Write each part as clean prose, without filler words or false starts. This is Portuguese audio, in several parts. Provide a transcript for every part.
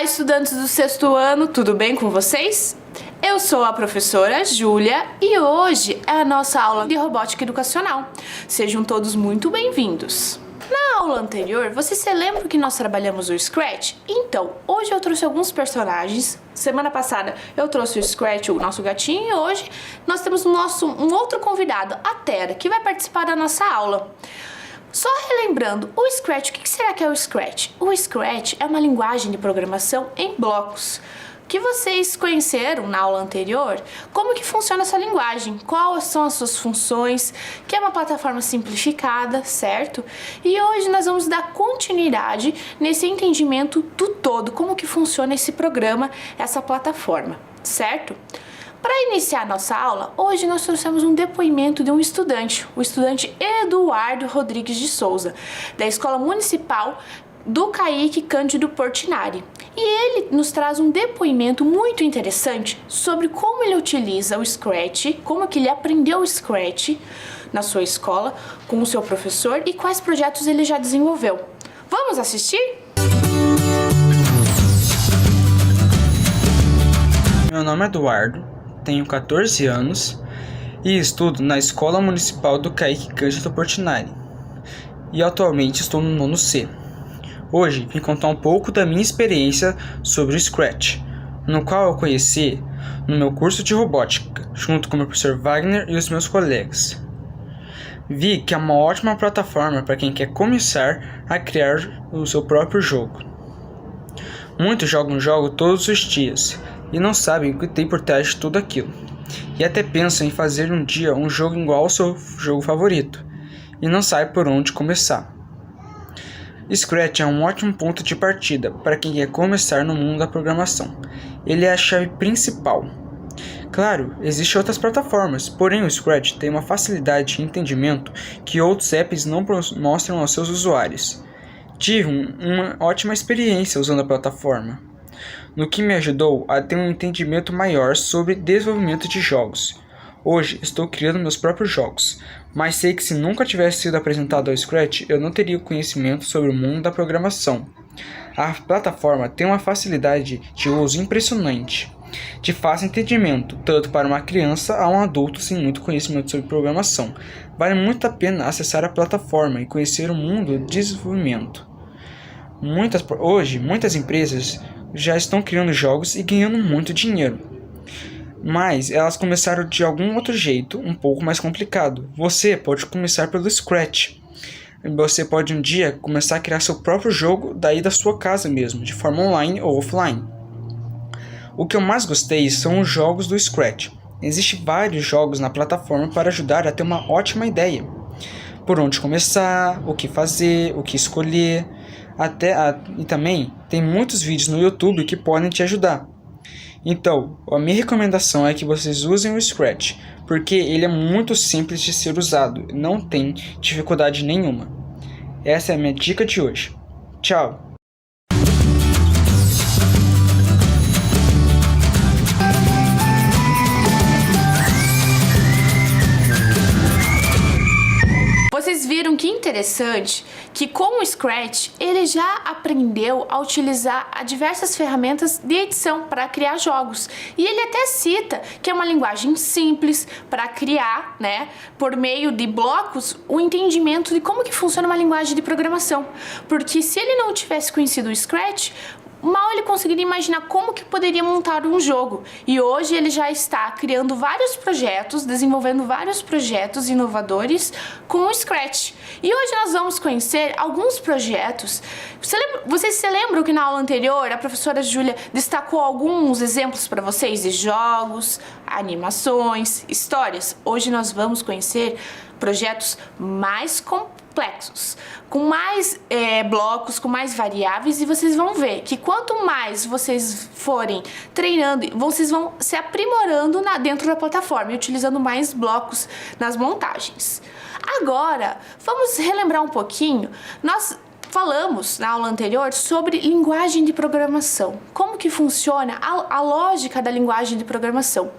estudantes do sexto ano, tudo bem com vocês? Eu sou a professora Júlia e hoje é a nossa aula de robótica educacional. Sejam todos muito bem-vindos. Na aula anterior, vocês se lembram que nós trabalhamos o Scratch? Então, hoje eu trouxe alguns personagens. Semana passada eu trouxe o Scratch, o nosso gatinho, e hoje nós temos um outro convidado, a Tera, que vai participar da nossa aula. Só relembrando, o Scratch, o que será que é o Scratch? O Scratch é uma linguagem de programação em blocos, que vocês conheceram na aula anterior, como que funciona essa linguagem, quais são as suas funções, que é uma plataforma simplificada, certo? E hoje nós vamos dar continuidade nesse entendimento do todo, como que funciona esse programa, essa plataforma, certo? Para iniciar nossa aula, hoje nós trouxemos um depoimento de um estudante, o estudante Eduardo Rodrigues de Souza, da Escola Municipal do Caíque Cândido Portinari. E ele nos traz um depoimento muito interessante sobre como ele utiliza o Scratch, como que ele aprendeu o Scratch na sua escola, com o seu professor e quais projetos ele já desenvolveu. Vamos assistir? Meu nome é Eduardo, tenho 14 anos e estudo na Escola Municipal do Caíque Cândido Portinari e atualmente estou no nono C. Hoje vim contar um pouco da minha experiência sobre o Scratch, no qual eu conheci no meu curso de robótica, junto com o meu professor Wagner e os meus colegas. Vi que é uma ótima plataforma para quem quer começar a criar o seu próprio jogo. Muitos jogam o jogo todos os dias e não sabem o que tem por trás de tudo aquilo, e até pensam em fazer um dia um jogo igual ao seu jogo favorito, e não sabem por onde começar. Scratch é um ótimo ponto de partida para quem quer começar no mundo da programação. Ele é a chave principal. Claro, existem outras plataformas, porém o Scratch tem uma facilidade de entendimento que outros apps não mostram aos seus usuários. Tive uma ótima experiência usando a plataforma, no que me ajudou a ter um entendimento maior sobre desenvolvimento de jogos. Hoje estou criando meus próprios jogos, mas sei que se nunca tivesse sido apresentado ao Scratch, eu não teria conhecimento sobre o mundo da programação. A plataforma tem uma facilidade de uso impressionante, de fácil entendimento, tanto para uma criança a um adulto sem muito conhecimento sobre programação. Vale muito a pena acessar a plataforma e conhecer o mundo do desenvolvimento. Hoje, muitas empresas já estão criando jogos e ganhando muito dinheiro. Mas elas começaram de algum outro jeito, um pouco mais complicado. Você pode começar pelo Scratch. Você pode um dia começar a criar seu próprio jogo daí da sua casa mesmo, de forma online ou offline. O que eu mais gostei são os jogos do Scratch. Existem vários jogos na plataforma para ajudar a ter uma ótima ideia. Por onde começar, o que fazer, o que escolher. E também tem muitos vídeos no YouTube que podem te ajudar. Então, a minha recomendação é que vocês usem o Scratch, porque ele é muito simples de ser usado, não tem dificuldade nenhuma. Essa é a minha dica de hoje. Tchau! Vocês viram que interessante que com o Scratch ele já aprendeu a utilizar diversas ferramentas de edição para criar jogos. E ele até cita que é uma linguagem simples para criar, né, por meio de blocos, o entendimento de como que funciona uma linguagem de programação. Porque se ele não tivesse conhecido o Scratch, mal ele conseguiria imaginar como que poderia montar um jogo. E hoje ele já está criando vários projetos, desenvolvendo vários projetos inovadores com o Scratch. E hoje nós vamos conhecer alguns projetos. Vocês se lembram que na aula anterior a professora Júlia destacou alguns exemplos para vocês de jogos, animações, histórias? Hoje nós vamos conhecer projetos mais complexos, com mais blocos, com mais variáveis, e vocês vão ver que quanto mais vocês forem treinando, vocês vão se aprimorando dentro da plataforma e utilizando mais blocos nas montagens. Agora, vamos relembrar um pouquinho. Nós falamos na aula anterior sobre linguagem de programação, como que funciona a lógica da linguagem de programação.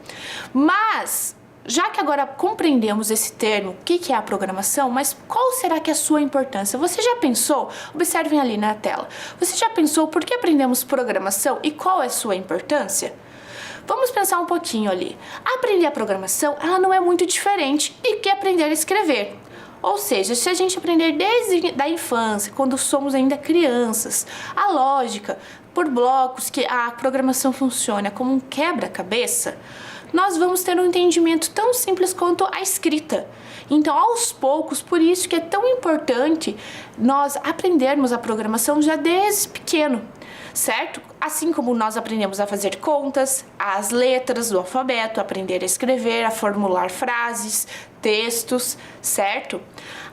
Mas já que agora compreendemos esse termo, o que é a programação, mas qual será que é a sua importância? Você já pensou? Observem ali na tela. Você já pensou por que aprendemos programação e qual é a sua importância? Vamos pensar um pouquinho ali. Aprender a programação, ela não é muito diferente do que aprender a escrever. Ou seja, se a gente aprender desde a infância, quando somos ainda crianças, a lógica por blocos, que a programação funciona como um quebra-cabeça, nós vamos ter um entendimento tão simples quanto a escrita. Então, aos poucos, por isso que é tão importante nós aprendermos a programação já desde pequeno, certo? Assim como nós aprendemos a fazer contas, as letras do alfabeto, aprender a escrever, a formular frases, textos, certo?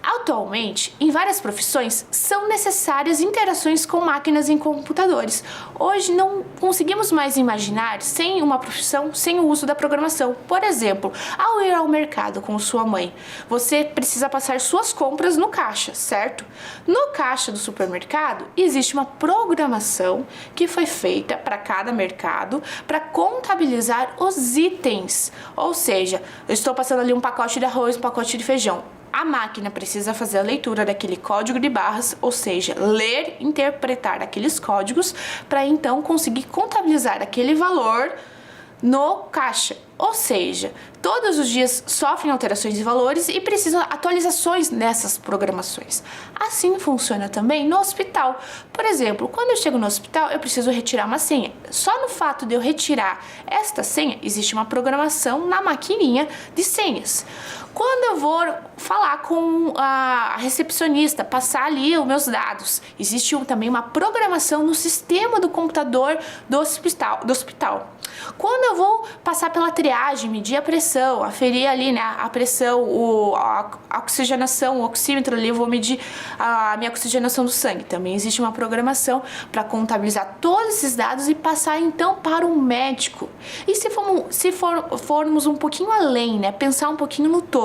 Atualmente, em várias profissões, são necessárias interações com máquinas e computadores. Hoje não conseguimos mais imaginar sem uma profissão, sem o uso da programação. Por exemplo, ao ir ao mercado com sua mãe, você precisa passar suas compras no caixa, certo? No caixa do supermercado, existe uma programação que foi feita para cada mercado para contabilizar os itens. Ou seja, eu estou passando ali um pacote de arroz, um pacote de feijão. A máquina precisa fazer a leitura daquele código de barras, ou seja, ler, interpretar aqueles códigos para então conseguir contabilizar aquele valor no caixa. Ou seja, todos os dias sofrem alterações de valores e precisam atualizações nessas programações. Assim funciona também no hospital. Por exemplo, quando eu chego no hospital, eu preciso retirar uma senha. Só no fato de eu retirar esta senha, existe uma programação na maquininha de senhas. Quando eu vou falar com a recepcionista, passar ali os meus dados, existe também uma programação no sistema do computador do hospital. Quando eu vou passar pela triagem, medir a pressão, aferir ali, né, a pressão, a oxigenação, o oxímetro ali, eu vou medir a minha oxigenação do sangue. Também existe uma programação para contabilizar todos esses dados e passar então para o médico. E se formos um pouquinho além, né, pensar um pouquinho no todo.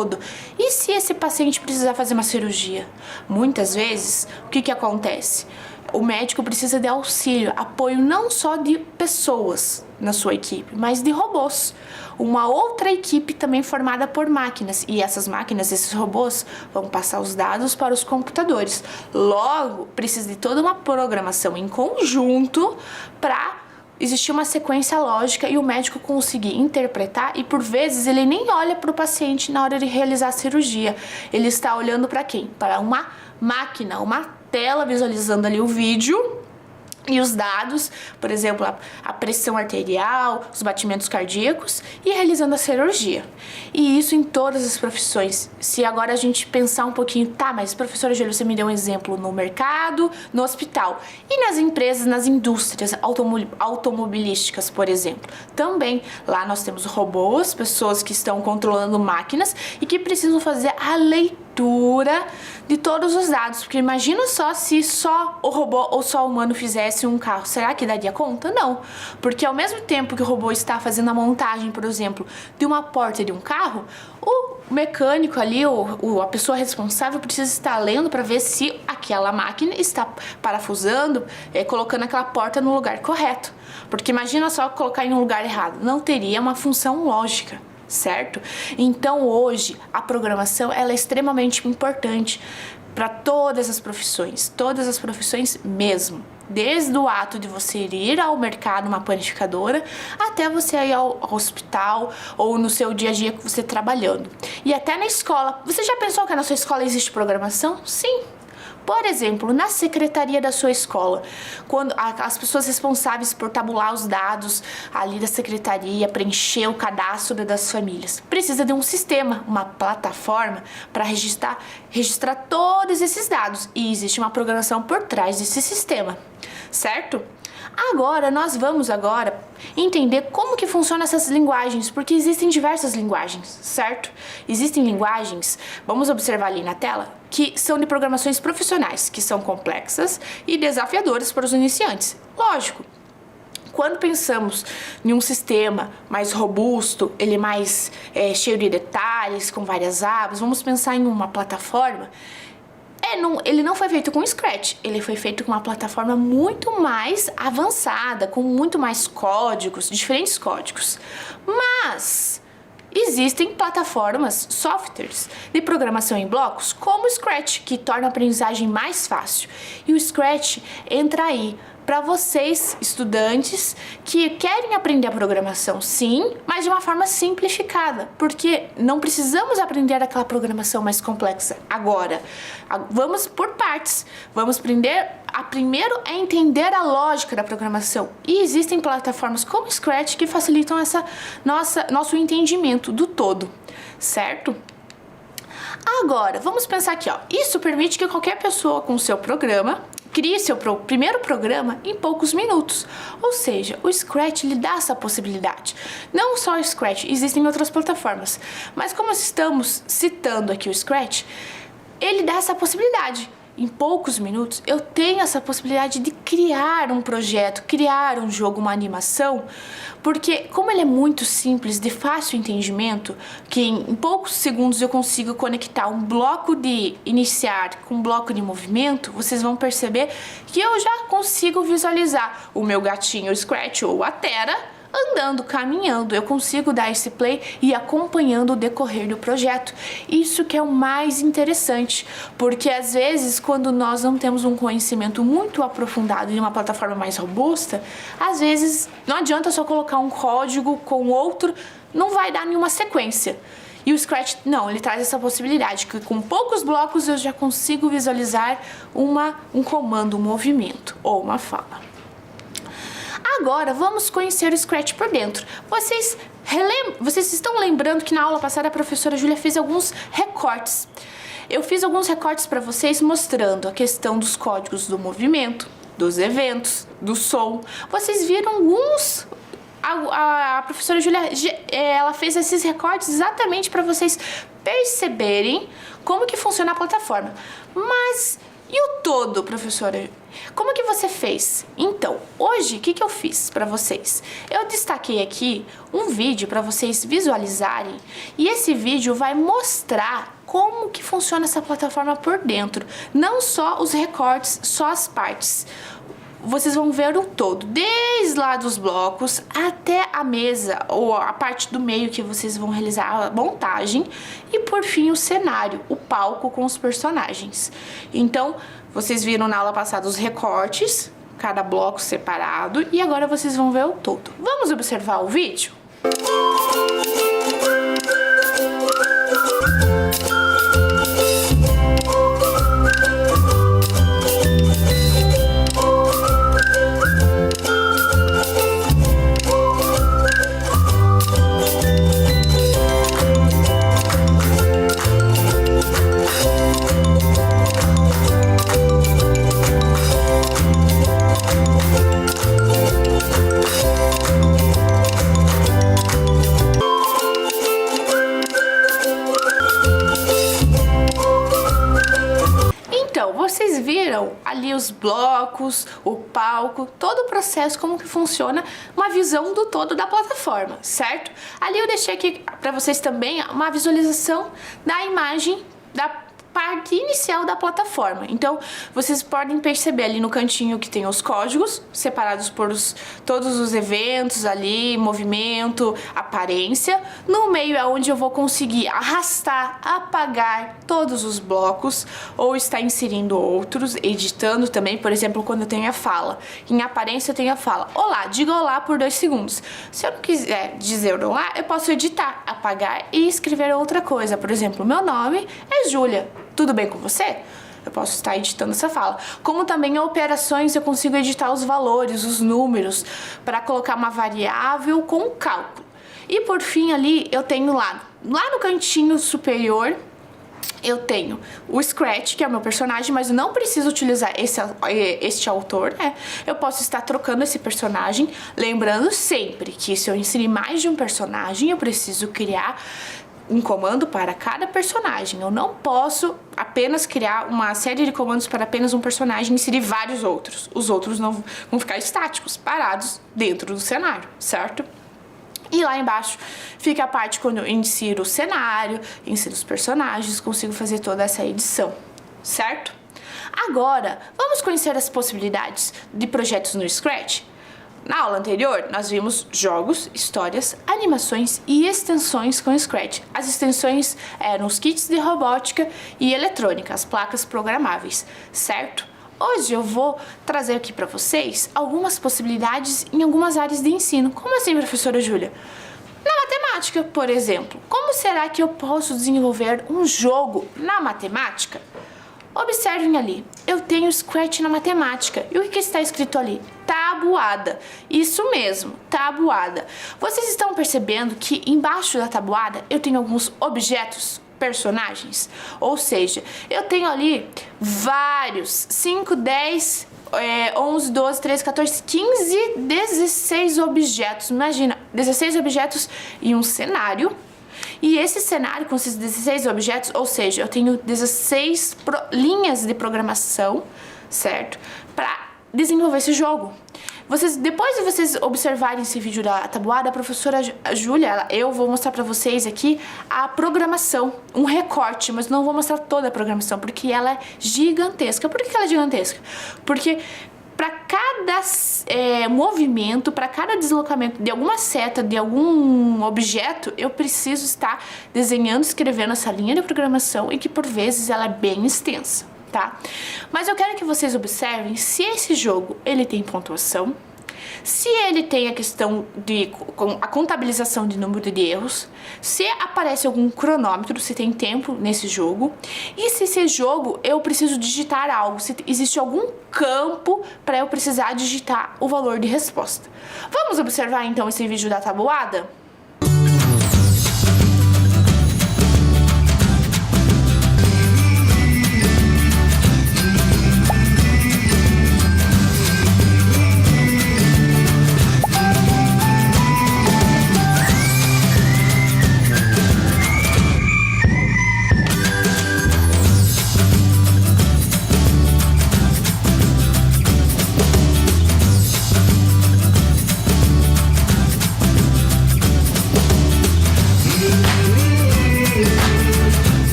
E se esse paciente precisar fazer uma cirurgia? Muitas vezes, o que acontece? O médico precisa de auxílio, apoio não só de pessoas na sua equipe, mas de robôs. Uma outra equipe também formada por máquinas. E essas máquinas, esses robôs, vão passar os dados para os computadores. Logo, precisa de toda uma programação em conjunto para existir uma sequência lógica e o médico conseguir interpretar, e por vezes ele nem olha para o paciente na hora de realizar a cirurgia. Ele está olhando para quem? Para uma máquina, uma tela visualizando ali o vídeo e os dados, por exemplo, a pressão arterial, os batimentos cardíacos, e realizando a cirurgia. E isso em todas as profissões. Se agora a gente pensar um pouquinho, tá, mas professora Júlia, você me deu um exemplo no mercado, no hospital, e nas empresas, nas indústrias automobilísticas, por exemplo. Também, lá nós temos robôs, pessoas que estão controlando máquinas e que precisam fazer a leitura de todos os dados, porque imagina só se só o robô ou só o humano fizesse um carro, será que daria conta? Não, porque ao mesmo tempo que o robô está fazendo a montagem, por exemplo, de uma porta de um carro, o mecânico ali, a pessoa responsável precisa estar lendo para ver se aquela máquina está parafusando, colocando aquela porta no lugar correto, porque imagina só colocar em um lugar errado, não teria uma função lógica. Certo? Então hoje a programação ela é extremamente importante para todas as profissões mesmo. Desde o ato de você ir ao mercado, uma panificadora, até você ir ao hospital ou no seu dia a dia que você trabalhando. E até na escola. Você já pensou que na sua escola existe programação? Sim. Por exemplo, na secretaria da sua escola, quando as pessoas responsáveis por tabular os dados ali da secretaria, preencher o cadastro das famílias, precisa de um sistema, uma plataforma para registrar todos esses dados. E existe uma programação por trás desse sistema, certo? Agora, nós vamos entender como que funcionam essas linguagens, porque existem diversas linguagens, certo? Existem linguagens, vamos observar ali na tela, que são de programações profissionais, que são complexas e desafiadoras para os iniciantes. Lógico, quando pensamos em um sistema mais robusto, ele mais cheio de detalhes, com várias abas, vamos pensar em uma plataforma. Ele não foi feito com Scratch, ele foi feito com uma plataforma muito mais avançada, com muito mais códigos, diferentes códigos. Mas Existem plataformas, softwares de programação em blocos, como o Scratch, que torna a aprendizagem mais fácil. E o Scratch entra aí para vocês, estudantes, que querem aprender a programação, sim, mas de uma forma simplificada, porque não precisamos aprender aquela programação mais complexa agora. Vamos por partes. Vamos aprender primeiro é entender a lógica da programação. E existem plataformas como o Scratch que facilitam nosso entendimento do todo, certo? Agora, vamos pensar aqui, ó. Isso permite que qualquer pessoa com o seu programa crie seu primeiro programa em poucos minutos. Ou seja, o Scratch lhe dá essa possibilidade. Não só o Scratch, existem outras plataformas. Mas como estamos citando aqui o Scratch, ele dá essa possibilidade. Em poucos minutos, eu tenho essa possibilidade de criar um projeto, criar um jogo, uma animação, porque como ele é muito simples, de fácil entendimento, que em poucos segundos eu consigo conectar um bloco de iniciar com um bloco de movimento, vocês vão perceber que eu já consigo visualizar o meu gatinho, o Scratch ou a Tera, andando, caminhando. Eu consigo dar esse play e acompanhando o decorrer do projeto. Isso que é o mais interessante, porque às vezes quando nós não temos um conhecimento muito aprofundado em uma plataforma mais robusta, às vezes não adianta só colocar um código com outro, não vai dar nenhuma sequência. E o Scratch, não, ele traz essa possibilidade, que com poucos blocos eu já consigo visualizar um comando, um movimento ou uma fala. Agora, vamos conhecer o Scratch por dentro. Vocês estão lembrando que na aula passada a professora Júlia fez alguns recortes. Eu fiz alguns recortes para vocês mostrando a questão dos códigos do movimento, dos eventos, do som. Vocês viram alguns... A professora Júlia, ela fez esses recortes exatamente para vocês perceberem como que funciona a plataforma. Mas... e o todo, professora? Como que você fez? Então, hoje, o que eu fiz para vocês? Eu destaquei aqui um vídeo para vocês visualizarem e esse vídeo vai mostrar como que funciona essa plataforma por dentro. Não só os recortes, só as partes. Vocês vão ver o todo, desde lá dos blocos até a mesa ou a parte do meio que vocês vão realizar a montagem e por fim o cenário, o palco com os personagens. Então, vocês viram na aula passada os recortes, cada bloco separado e agora vocês vão ver o todo. Vamos observar o vídeo? Vocês viram ali os blocos, o palco, todo o processo, como que funciona, uma visão do todo da plataforma, certo? Ali eu deixei aqui para vocês também uma visualização da imagem da parte inicial da plataforma. Então, vocês podem perceber ali no cantinho que tem os códigos, separados por todos os eventos ali, movimento, aparência. No meio é onde eu vou conseguir arrastar, apagar todos os blocos, ou estar inserindo outros, editando também, por exemplo, quando eu tenho a fala. Em aparência eu tenho a fala, olá, diga olá por 2 segundos. Se eu não quiser dizer olá, eu posso editar, apagar e escrever outra coisa. Por exemplo, meu nome é Júlia. Tudo bem com você? Eu posso estar editando essa fala. Como também em operações eu consigo editar os valores, os números, para colocar uma variável com cálculo. E por fim ali eu tenho lá no cantinho superior, eu tenho o Scratch, que é o meu personagem, mas eu não preciso utilizar este autor, né? Eu posso estar trocando esse personagem, lembrando sempre que se eu inserir mais de um personagem, eu preciso criar um comando para cada personagem. Eu não posso apenas criar uma série de comandos para apenas um personagem e inserir vários outros. Os outros não vão ficar estáticos, parados dentro do cenário, certo? E lá embaixo fica a parte quando eu insiro o cenário, insiro os personagens, consigo fazer toda essa edição, certo? Agora, vamos conhecer as possibilidades de projetos no Scratch? Na aula anterior, nós vimos jogos, histórias, animações e extensões com Scratch. As extensões eram os kits de robótica e eletrônica, as placas programáveis, certo? Hoje eu vou trazer aqui para vocês algumas possibilidades em algumas áreas de ensino. Como assim, professora Júlia? Na matemática, por exemplo. Como será que eu posso desenvolver um jogo na matemática? Observem ali, eu tenho Scratch na matemática. E o que está escrito ali? Tabuada. Isso mesmo, tabuada. Vocês estão percebendo que embaixo da tabuada eu tenho alguns objetos, personagens? Ou seja, eu tenho ali vários, 5, 10, 11, 12, 13, 14, 15, 16 objetos. Imagina, 16 objetos em um cenário. E esse cenário com esses 16 objetos, ou seja, eu tenho 16 linhas de programação, certo? Para desenvolver esse jogo. Depois de vocês observarem esse vídeo da tabuada, a professora Júlia, eu vou mostrar para vocês aqui a programação, um recorte, mas não vou mostrar toda a programação, porque ela é gigantesca. Por que ela é gigantesca? Porque para cada movimento, para cada deslocamento de alguma seta, de algum objeto, eu preciso estar desenhando, escrevendo essa linha de programação e que por vezes ela é bem extensa, tá? Mas eu quero que vocês observem se esse jogo ele tem pontuação, se ele tem a questão de a contabilização de número de erros, se aparece algum cronômetro, se tem tempo nesse jogo, e se esse jogo eu preciso digitar algo, se existe algum campo para eu precisar digitar o valor de resposta. Vamos observar então esse vídeo da tabuada?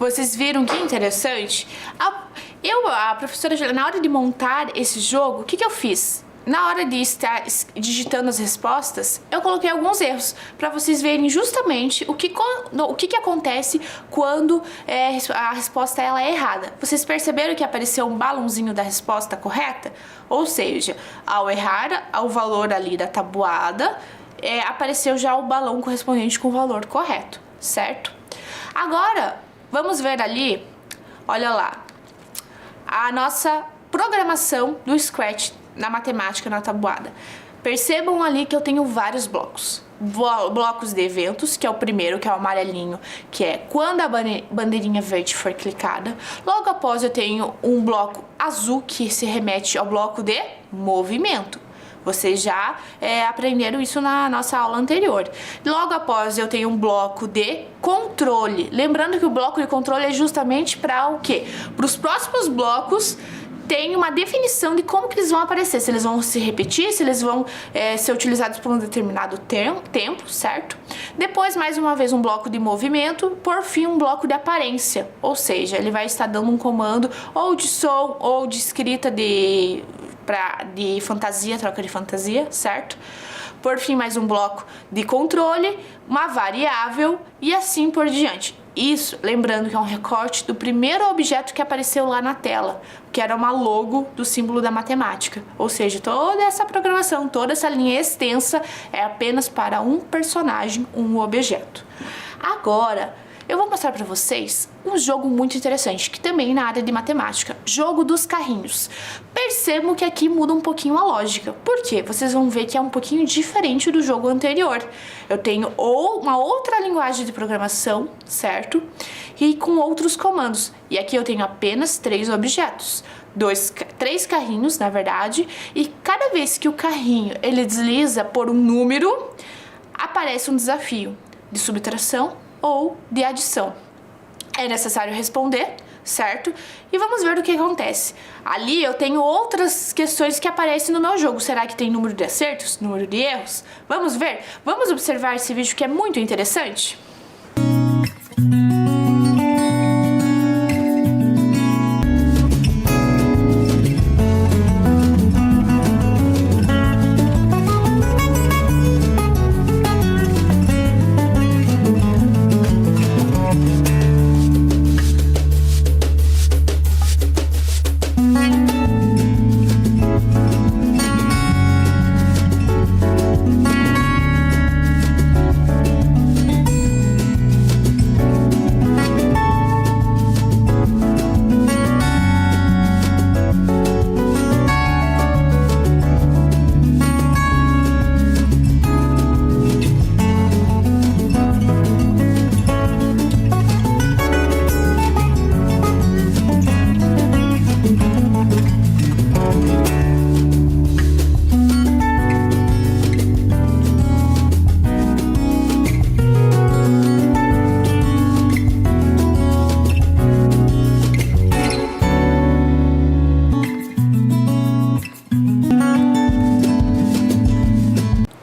Vocês viram que interessante? A professora Júlia, na hora de montar esse jogo, o que eu fiz? Na hora de estar digitando as respostas, eu coloquei alguns erros para vocês verem justamente o que acontece quando a resposta ela é errada. Vocês perceberam que apareceu um balãozinho da resposta correta? Ou seja, ao errar o valor ali da tabuada, apareceu já o balão correspondente com o valor correto, certo? Agora, vamos ver ali, olha lá, a nossa programação do Scratch na matemática, na tabuada. Percebam ali que eu tenho vários blocos. Blocos de eventos, que é o primeiro, que é o amarelinho, que é quando a bandeirinha verde for clicada. Logo após eu tenho um bloco azul, que se remete ao bloco de movimento. Vocês já aprenderam isso na nossa aula anterior. Logo após eu tenho um bloco de controle. Lembrando que o bloco de controle é justamente para o quê? Para os próximos blocos tem uma definição de como que eles vão aparecer. Se eles vão se repetir, se eles vão ser utilizados por um determinado tempo, certo? Depois, mais uma vez, um bloco de movimento. Por fim, um bloco de aparência. Ou seja, ele vai estar dando um comando ou de som ou de escrita de fantasia, troca de fantasia, certo? Por fim, mais um bloco de controle, uma variável e assim por diante. Isso, lembrando que é um recorte do primeiro objeto que apareceu lá na tela, que era uma logo do símbolo da matemática. Ou seja, toda essa programação, toda essa linha extensa é apenas para um personagem, um objeto. Agora, eu vou mostrar para vocês um jogo muito interessante, que também é na área de matemática, jogo dos carrinhos. Percebam que aqui muda um pouquinho a lógica. Por quê? Vocês vão ver que é um pouquinho diferente do jogo anterior. Eu tenho uma outra linguagem de programação, certo? E com outros comandos. E aqui eu tenho apenas 3 objetos. 3 carrinhos, na verdade, e cada vez que o carrinho ele desliza por um número, aparece um desafio de subtração ou de adição. É necessário responder, certo? E vamos ver o que acontece. Ali eu tenho outras questões que aparecem no meu jogo. Será que tem número de acertos, número de erros? Vamos ver? Vamos observar esse vídeo que é muito interessante?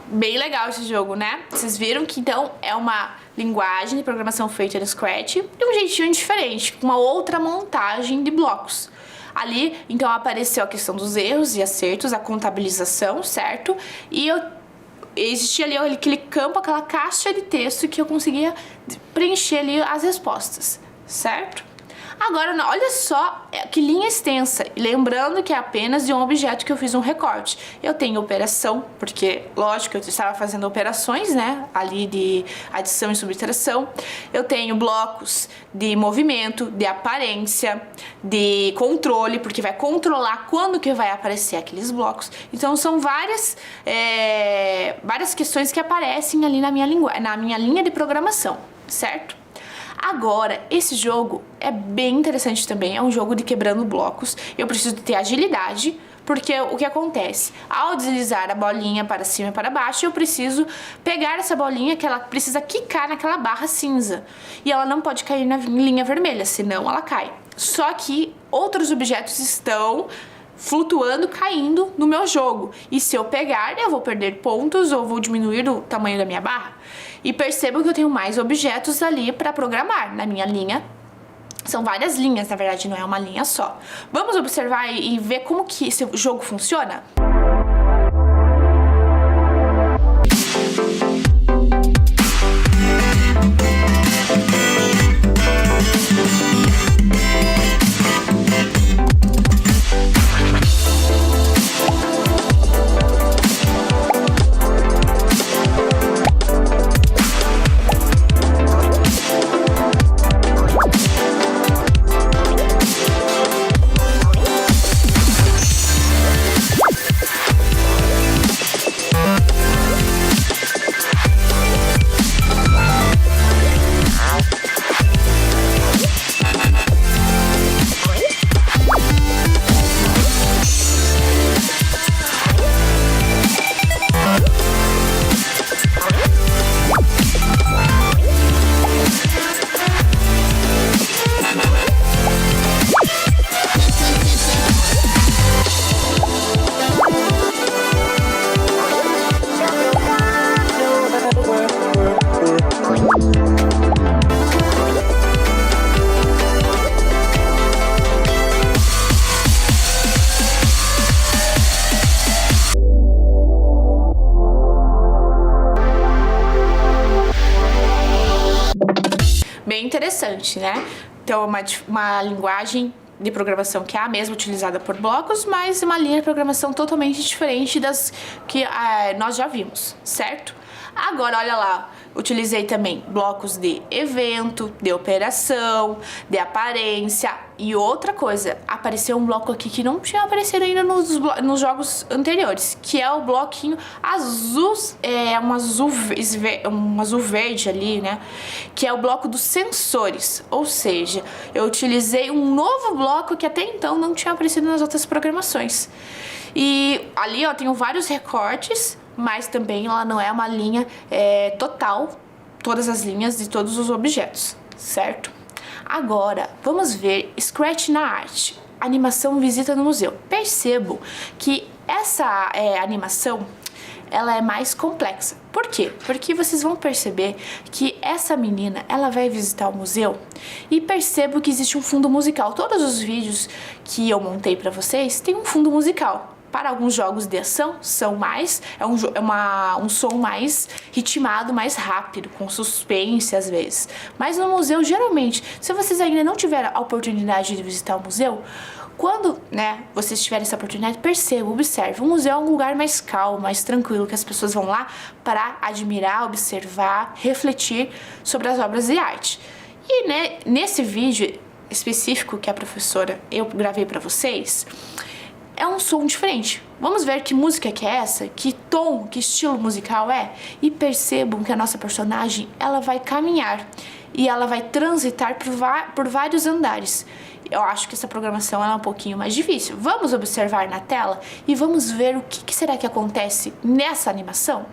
Bem legal esse jogo, né? Vocês viram que então é uma linguagem de programação feita no Scratch de um jeitinho diferente, com uma outra montagem de blocos. Ali, então, apareceu a questão dos erros e acertos, a contabilização, certo? E existia ali aquele campo, aquela caixa de texto que eu conseguia preencher ali as respostas, certo? Agora, olha só que linha extensa. Lembrando que é apenas de um objeto que eu fiz um recorte. Eu tenho operação, porque, lógico, eu estava fazendo operações, né? Ali de adição e subtração. Eu tenho blocos de movimento, de aparência, de controle, porque vai controlar quando que vai aparecer aqueles blocos. Então, são várias questões que aparecem ali na minha linha de programação, certo? Agora, esse jogo é bem interessante também, é um jogo de quebrando blocos. Eu preciso ter agilidade, porque o que acontece? Ao deslizar a bolinha para cima e para baixo, eu preciso pegar essa bolinha que ela precisa quicar naquela barra cinza. E ela não pode cair na linha vermelha, senão ela cai. Só que outros objetos estão flutuando, caindo no meu jogo. E se eu pegar, eu vou perder pontos ou vou diminuir o tamanho da minha barra. E percebam que eu tenho mais objetos ali para programar na minha linha. São várias linhas, na verdade, não é uma linha só. Vamos observar e ver como que esse jogo funciona? Bem interessante, né? Então, uma linguagem de programação que é a mesma utilizada por blocos, mas uma linha de programação totalmente diferente das que nós já vimos, certo? Agora, olha lá, utilizei também blocos de evento, de operação, de aparência e outra coisa. Apareceu um bloco aqui que não tinha aparecido ainda nos jogos anteriores, que é o bloquinho azul, um azul verde ali, né? Que é o bloco dos sensores, ou seja, eu utilizei um novo bloco que até então não tinha aparecido nas outras programações. E ali, ó, tenho vários recortes, mas também ela não é uma linha total, todas as linhas de todos os objetos, certo? Agora, vamos ver Scratch na arte, animação visita no museu. Percebo que essa animação, ela é mais complexa. Por quê? Porque vocês vão perceber que essa menina, ela vai visitar o museu e percebo que existe um fundo musical. Todos os vídeos que eu montei para vocês têm um fundo musical. Para alguns jogos de ação, são mais, um som mais ritmado, mais rápido, com suspense às vezes. Mas no museu, geralmente, se vocês ainda não tiveram a oportunidade de visitar o museu, quando, vocês tiverem essa oportunidade, perceba, observe. O museu é um lugar mais calmo, mais tranquilo, que as pessoas vão lá para admirar, observar, refletir sobre as obras de arte. E nesse vídeo específico que a professora eu gravei para vocês, é um som diferente. Vamos ver que música que é essa, que tom, que estilo musical é, e percebam que a nossa personagem, ela vai caminhar e ela vai transitar por vários andares. Eu acho que essa programação é um pouquinho mais difícil. Vamos observar na tela e vamos ver o que será que acontece nessa animação?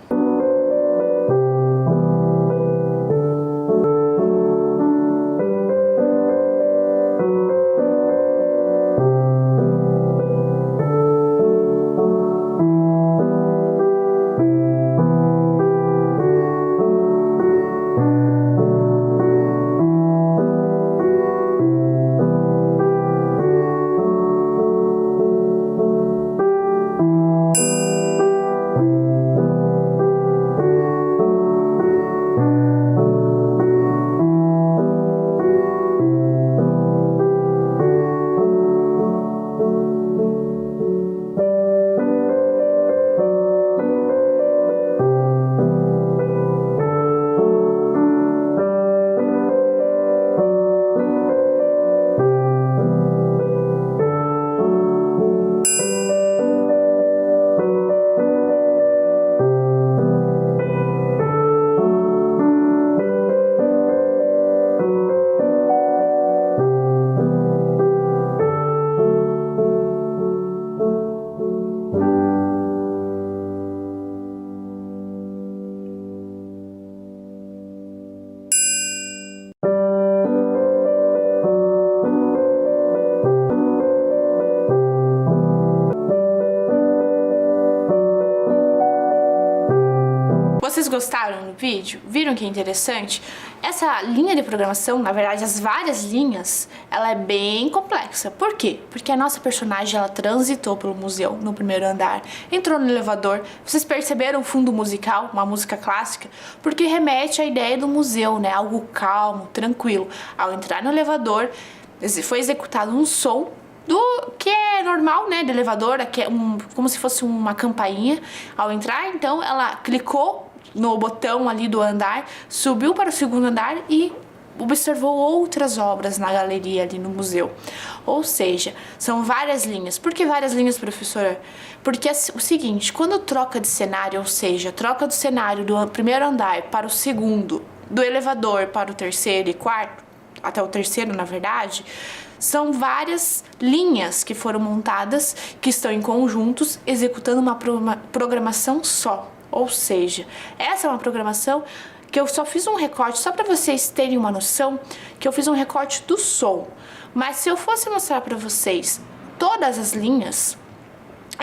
Vocês gostaram do vídeo? Viram que é interessante? Essa linha de programação, na verdade, as várias linhas, ela é bem complexa. Por quê? Porque a nossa personagem, ela transitou pelo museu no primeiro andar, entrou no elevador. Vocês perceberam o fundo musical, uma música clássica? Porque remete à ideia do museu, Algo calmo, tranquilo. Ao entrar no elevador, foi executado um som que é normal, de elevador, que é como se fosse uma campainha. Ao entrar, então, ela clicou no botão ali do andar, subiu para o segundo andar e observou outras obras na galeria ali no museu. Ou seja, são várias linhas. Por que várias linhas, professora? Porque é o seguinte, quando troca de cenário, ou seja, troca do cenário do primeiro andar para o segundo, do elevador para o terceiro e quarto, até o terceiro, na verdade, são várias linhas que foram montadas, que estão em conjuntos, executando uma programação só. Ou seja, essa é uma programação que eu só fiz um recorte, só para vocês terem uma noção, que eu fiz um recorte do som. Mas se eu fosse mostrar para vocês todas as linhas,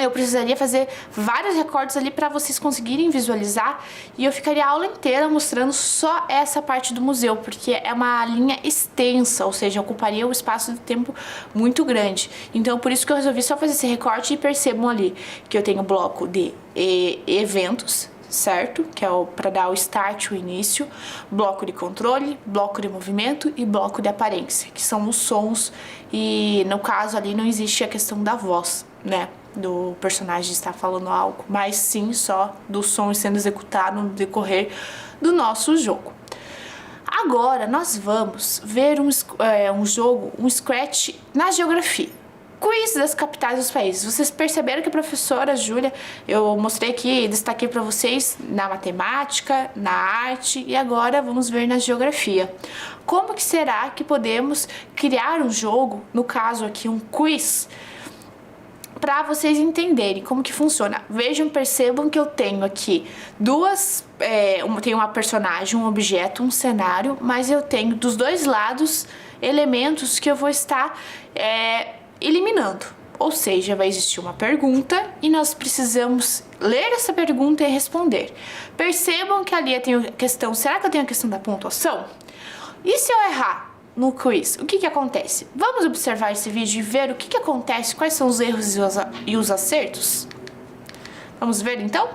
eu precisaria fazer vários recortes ali para vocês conseguirem visualizar, e eu ficaria a aula inteira mostrando só essa parte do museu, porque é uma linha extensa, ou seja, ocuparia um espaço de tempo muito grande. Então, por isso que eu resolvi só fazer esse recorte, e percebam ali que eu tenho bloco de eventos, certo? Que é para dar o start, o início, bloco de controle, bloco de movimento e bloco de aparência, que são os sons, e no caso ali não existe a questão da voz, do personagem estar falando algo, mas sim só do som sendo executado no decorrer do nosso jogo. Agora nós vamos ver um jogo, um Scratch na geografia. Quiz das capitais dos países. Vocês perceberam que a professora Júlia, eu mostrei aqui, destaquei para vocês na matemática, na arte, e agora vamos ver na geografia. Como que será que podemos criar um jogo, no caso aqui um quiz, para vocês entenderem como que funciona. Vejam, percebam que eu tenho aqui tenho uma personagem, um objeto, um cenário, mas eu tenho dos dois lados elementos que eu vou estar eliminando. Ou seja, vai existir uma pergunta e nós precisamos ler essa pergunta e responder. Percebam que ali eu tenho a questão, será que eu tenho a questão da pontuação? E se eu errar no quiz, o que acontece? Vamos observar esse vídeo e ver o que acontece, quais são os erros e os acertos? Vamos ver então?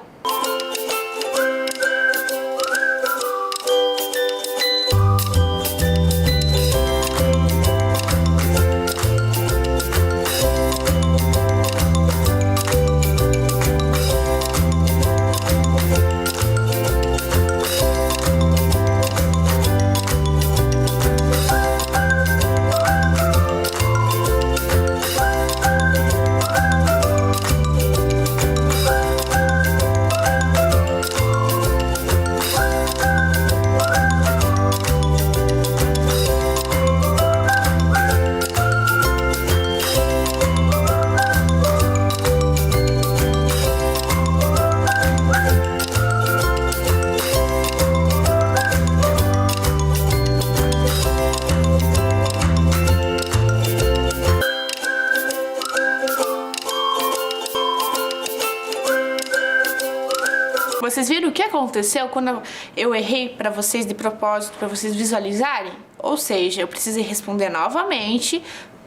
Vocês viram o que aconteceu quando eu errei para vocês de propósito, para vocês visualizarem? Ou seja, eu precisei responder novamente,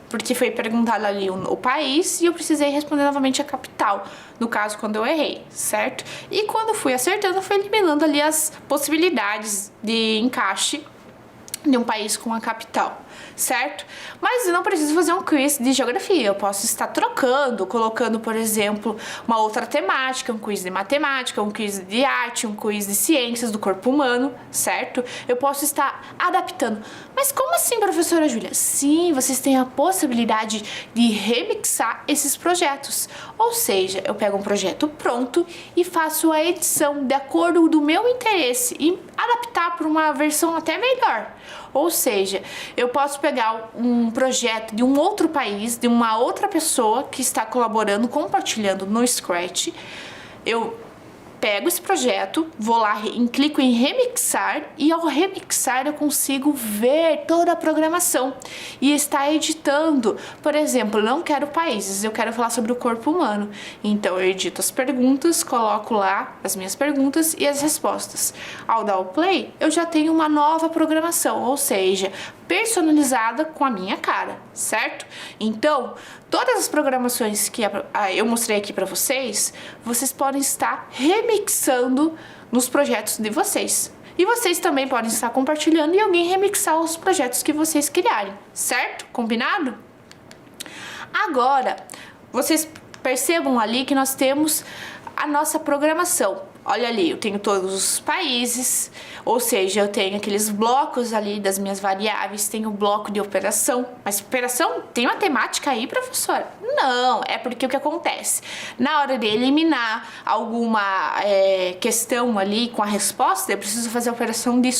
porque foi perguntado ali o país, e eu precisei responder novamente a capital, no caso, quando eu errei, certo? E quando fui acertando, eu fui eliminando ali as possibilidades de encaixe de um país com a capital, certo? Mas eu não preciso fazer um quiz de geografia, eu posso estar trocando, colocando, por exemplo, uma outra temática, um quiz de matemática, um quiz de arte, um quiz de ciências do corpo humano, certo? Eu posso estar adaptando. Mas como assim, professora Júlia? Sim, vocês têm a possibilidade de remixar esses projetos. Ou seja, eu pego um projeto pronto e faço a edição de acordo do meu interesse e adaptar para uma versão até melhor. Ou seja, eu posso pegar um projeto de um outro país, de uma outra pessoa que está colaborando, compartilhando no Scratch. Eu pego esse projeto, vou lá, clico em remixar e ao remixar eu consigo ver toda a programação e estar editando. Por exemplo, eu não quero países, eu quero falar sobre o corpo humano. Então eu edito as perguntas, coloco lá as minhas perguntas e as respostas. Ao dar o play, eu já tenho uma nova programação, ou seja, personalizada com a minha cara, certo? Então, todas as programações que eu mostrei aqui para vocês, vocês podem estar remixando nos projetos de vocês. E vocês também podem estar compartilhando e alguém remixar os projetos que vocês criarem, certo? Combinado? Agora, vocês percebam ali que nós temos a nossa programação. Olha ali, eu tenho todos os países, ou seja, eu tenho aqueles blocos ali das minhas variáveis, tenho o bloco de operação. Mas operação tem matemática aí, professora? Não, é porque o que acontece? Na hora de eliminar alguma questão ali com a resposta, eu preciso fazer a operação de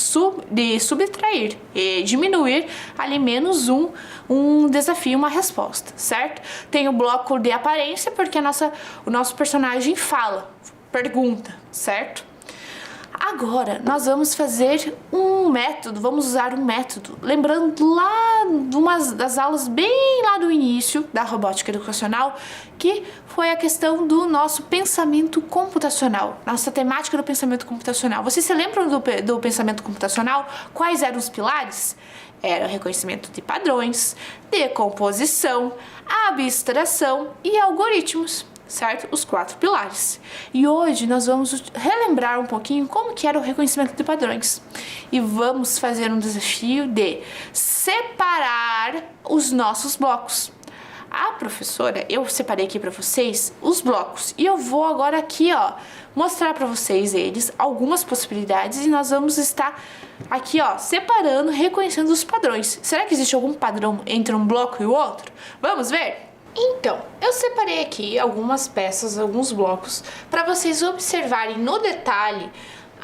subtrair e diminuir ali menos um desafio, uma resposta, certo? Tem o bloco de aparência, porque o nosso personagem fala, pergunta, certo? Agora, nós vamos fazer vamos usar um método, lembrando lá de uma das aulas bem lá do início da robótica educacional, que foi a questão do nosso pensamento computacional, nossa temática do pensamento computacional. Vocês se lembram do pensamento computacional? Quais eram os pilares? Era o reconhecimento de padrões, decomposição, abstração e algoritmos. Certo? Os 4 pilares. E hoje nós vamos relembrar um pouquinho como que era o reconhecimento de padrões. E vamos fazer um desafio de separar os nossos blocos. A professora, eu separei aqui para vocês os blocos. E eu vou agora aqui, ó, mostrar para vocês algumas possibilidades. E nós vamos estar aqui, ó, separando, reconhecendo os padrões. Será que existe algum padrão entre um bloco e o outro? Vamos ver? Então, eu separei aqui algumas peças, alguns blocos, para vocês observarem no detalhe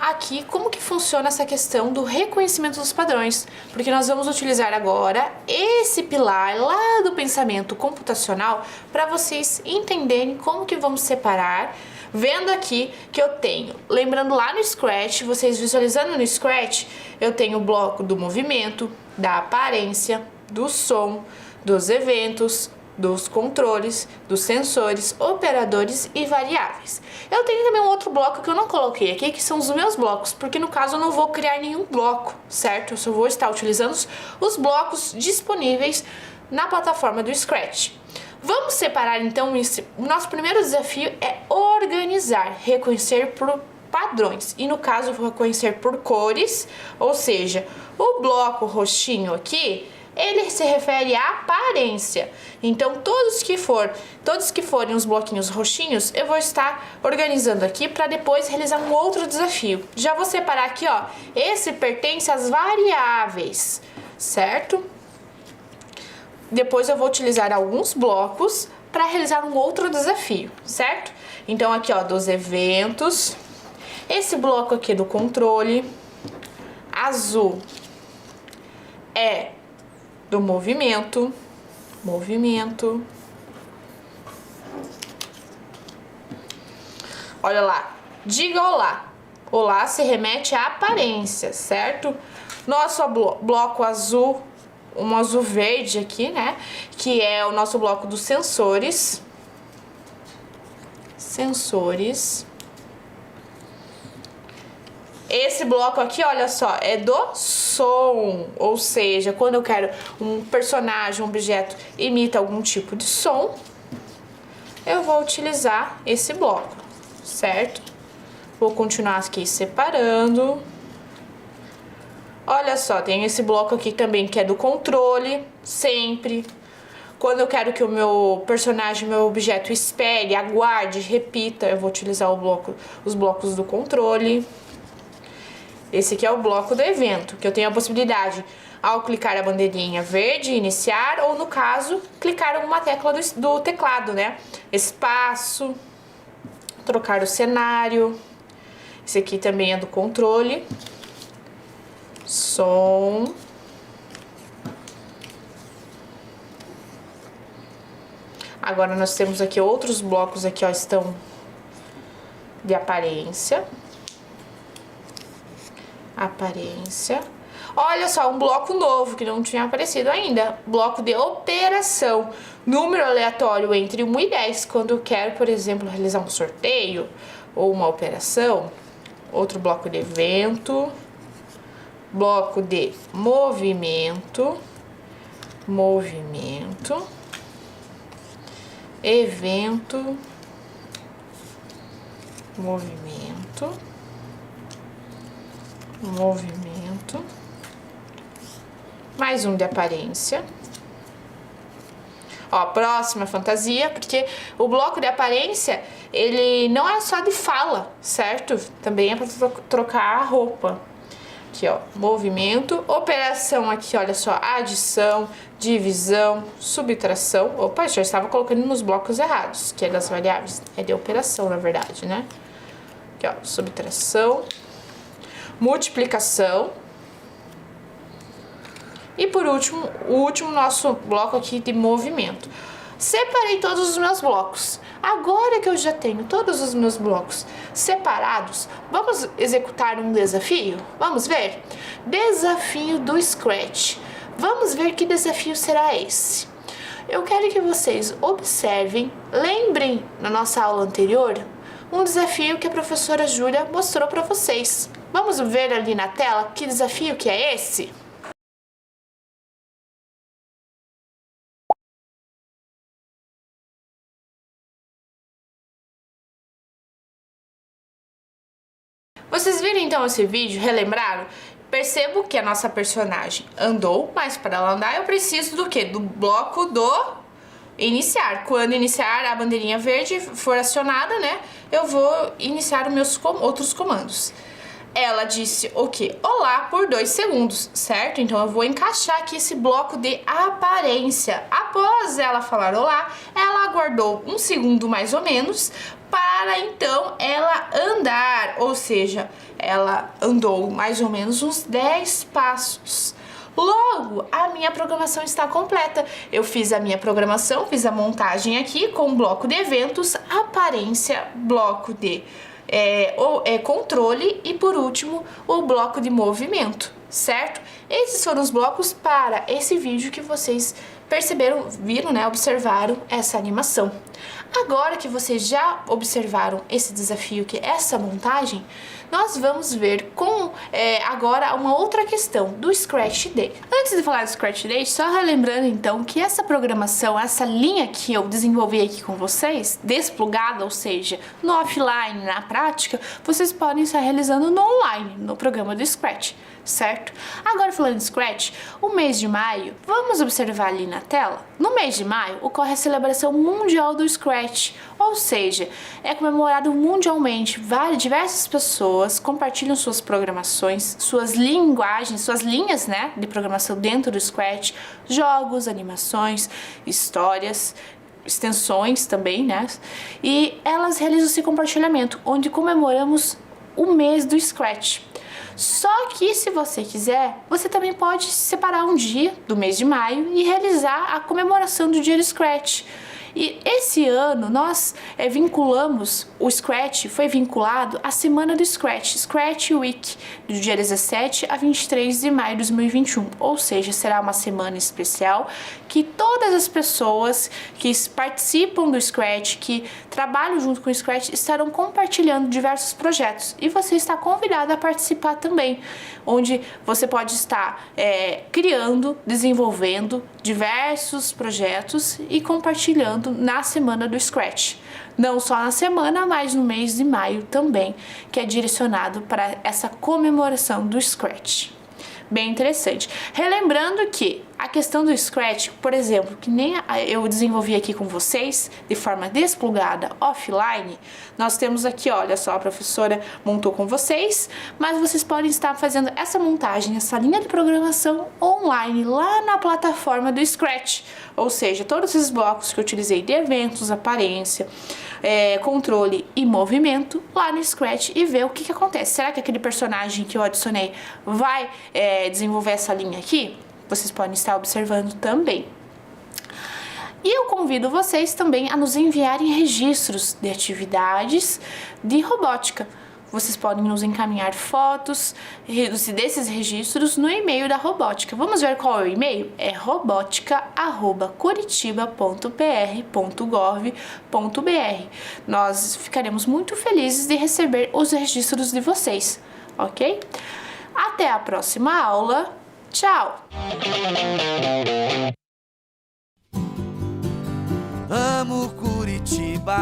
aqui como que funciona essa questão do reconhecimento dos padrões, porque nós vamos utilizar agora esse pilar lá do pensamento computacional para vocês entenderem como que vamos separar, vendo aqui que eu tenho, lembrando lá no Scratch, vocês visualizando no Scratch, eu tenho o bloco do movimento, da aparência, do som, dos eventos, dos controles, dos sensores, operadores e variáveis. Eu tenho também um outro bloco que eu não coloquei aqui, que são os meus blocos, porque no caso eu não vou criar nenhum bloco, certo? Eu só vou estar utilizando os blocos disponíveis na plataforma do Scratch. Vamos separar então, o nosso primeiro desafio é organizar, reconhecer por padrões, e no caso eu vou reconhecer por cores, ou seja, o bloco roxinho aqui, ele se refere à aparência. Então, todos que forem os bloquinhos roxinhos, eu vou estar organizando aqui para depois realizar um outro desafio. Já vou separar aqui, ó, esse pertence às variáveis, certo? Depois eu vou utilizar alguns blocos para realizar um outro desafio, certo? Então, aqui, ó, dos eventos, esse bloco aqui do controle, azul é do movimento. Olha lá, diga olá. Olá se remete à aparência, certo? Nosso bloco azul, um azul verde aqui, né? Que é o nosso bloco dos sensores. Esse bloco aqui, olha só, é do som, ou seja, quando eu quero um personagem, um objeto imita algum tipo de som, eu vou utilizar esse bloco, certo? Vou continuar aqui separando. Olha só, tem esse bloco aqui também que é do controle, sempre. Quando eu quero que o meu personagem, meu objeto espere, aguarde, repita, eu vou utilizar os blocos do controle. Esse aqui é o bloco do evento, que eu tenho a possibilidade, ao clicar a bandeirinha verde, iniciar, ou no caso, clicar alguma tecla do teclado, né? Espaço, trocar o cenário. Esse aqui também é do controle. Som. Agora nós temos aqui outros blocos aqui, ó, estão de aparência. Olha só, um bloco novo que não tinha aparecido ainda. Bloco de operação. Número aleatório entre 1 e 10. Quando eu quero, por exemplo, realizar um sorteio ou uma operação. Outro bloco de evento. Bloco de movimento. Evento. Movimento. Mais um de aparência. Ó, próxima fantasia, porque o bloco de aparência, ele não é só de fala, certo? Também é para trocar a roupa. Aqui, ó, movimento, operação aqui, olha só, adição, divisão, subtração. Opa, já estava colocando nos blocos errados, que é das variáveis, é de operação, na verdade, né? Aqui, ó, subtração, multiplicação. E por último, o último nosso bloco aqui de movimento. Separei todos os meus blocos. Agora que eu já tenho todos os meus blocos separados, vamos executar um desafio? Vamos ver? Desafio do Scratch. Vamos ver que desafio será esse. Eu quero que vocês observem, lembrem na nossa aula anterior, um desafio que a professora Júlia mostrou para vocês. Vamos ver ali na tela que desafio que é esse? Vocês viram então esse vídeo, relembraram? Percebo que a nossa personagem andou, mas para ela andar eu preciso do quê? Do bloco do iniciar. Quando iniciar a bandeirinha verde for acionada, né, eu vou iniciar os meus outros comandos. ela disse o quê? Olá por 2 segundos, certo? Então eu vou encaixar aqui esse bloco de aparência. Após ela falar olá, ela aguardou 1 segundo mais ou menos para então ela andar, ou seja, ela andou mais ou menos uns 10 passos. Logo, a minha programação está completa. Eu fiz a minha programação, fiz a montagem aqui com o bloco de eventos, aparência, bloco de controle e, por último, o bloco de movimento, certo? Esses foram os blocos para esse vídeo que vocês perceberam, viram, né? Observaram essa animação. Agora que vocês já observaram esse desafio, que é essa montagem, nós vamos ver com agora uma outra questão do Scratch Day. Antes de falar do Scratch Day, só relembrando então que essa programação, essa linha que eu desenvolvi aqui com vocês, desplugada, ou seja, no offline, na prática, vocês podem estar realizando no online, no programa do Scratch, certo? Agora falando de Scratch, o mês de maio, vamos observar ali na tela? No mês de maio ocorre a celebração mundial do Scratch, ou seja, é comemorado mundialmente. Diversas pessoas compartilham suas programações, suas linguagens, suas linhas, né, de programação dentro do Scratch, jogos, animações, histórias, extensões também, né? E elas realizam esse compartilhamento, onde comemoramos o mês do Scratch. Só que se você quiser, você também pode separar um dia do mês de maio e realizar a comemoração do dia do Scratch. E esse ano nós vinculamos, o Scratch foi vinculado à semana do Scratch, Scratch Week, do dia 17 a 23 de maio de 2021. Ou seja, será uma semana especial que todas as pessoas que participam do Scratch, que trabalham junto com o Scratch, estarão compartilhando diversos projetos. E você está convidado a participar também, onde você pode estar criando, desenvolvendo diversos projetos e compartilhando na semana do Scratch. Não só na semana, mas no mês de maio também, que é direcionado para essa comemoração do Scratch. Bem interessante. Relembrando que a questão do Scratch, por exemplo, que nem eu desenvolvi aqui com vocês, de forma desplugada, offline, nós temos aqui, olha só, a professora montou com vocês, mas vocês podem estar fazendo essa montagem, essa linha de programação online, lá na plataforma do Scratch. Ou seja, todos esses blocos que eu utilizei de eventos, aparência, controle e movimento, lá no Scratch, e ver o que acontece. Será que aquele personagem que eu adicionei vai desenvolver essa linha aqui? Vocês podem estar observando também. E eu convido vocês também a nos enviarem registros de atividades de robótica. Vocês podem nos encaminhar fotos desses registros no e-mail da robótica. Vamos ver qual é o e-mail? É robotica@curitiba.pr.gov.br. Nós ficaremos muito felizes de receber os registros de vocês, ok? Até a próxima aula. Tchau! Amo Curitiba,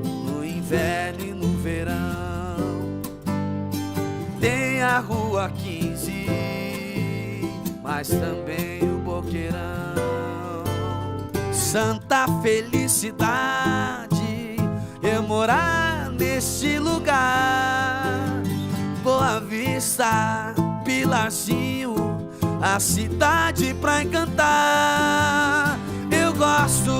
no inverno e no verão. Tem a Rua 15, mas também o Boqueirão. Santa felicidade eu morar neste lugar. Boa Vista, Pilarzinho, a cidade pra encantar. Eu gosto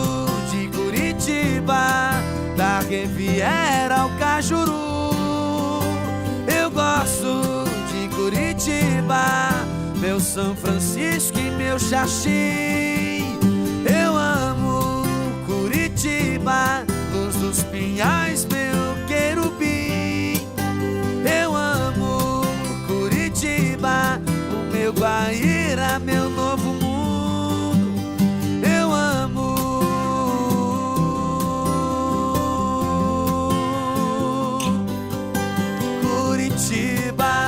de Curitiba, da Riviera ao Cajuru. Eu gosto de Curitiba, meu São Francisco e meu Xaxim. Eu amo Curitiba, Luz dos Pinhais, meu querubim. Eu amo Curitiba, o meu Guaíra, meu novo mundo. Eu amo Curitiba.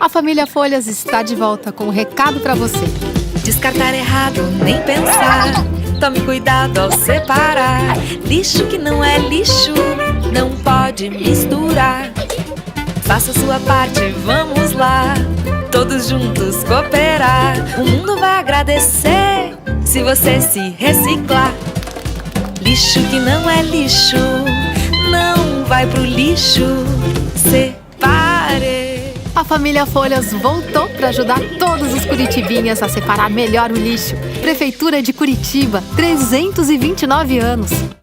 A família Folhas está de volta com um recado para você. Descartar errado, nem pensar. Tome cuidado ao separar. Lixo que não é lixo não pode misturar. Faça sua parte, vamos lá, todos juntos cooperar. O mundo vai agradecer se você se reciclar. Lixo que não é lixo não vai pro lixo. Separe. A família Folhas voltou para ajudar todos os curitibinhas a separar melhor o lixo. Prefeitura de Curitiba, 329 anos.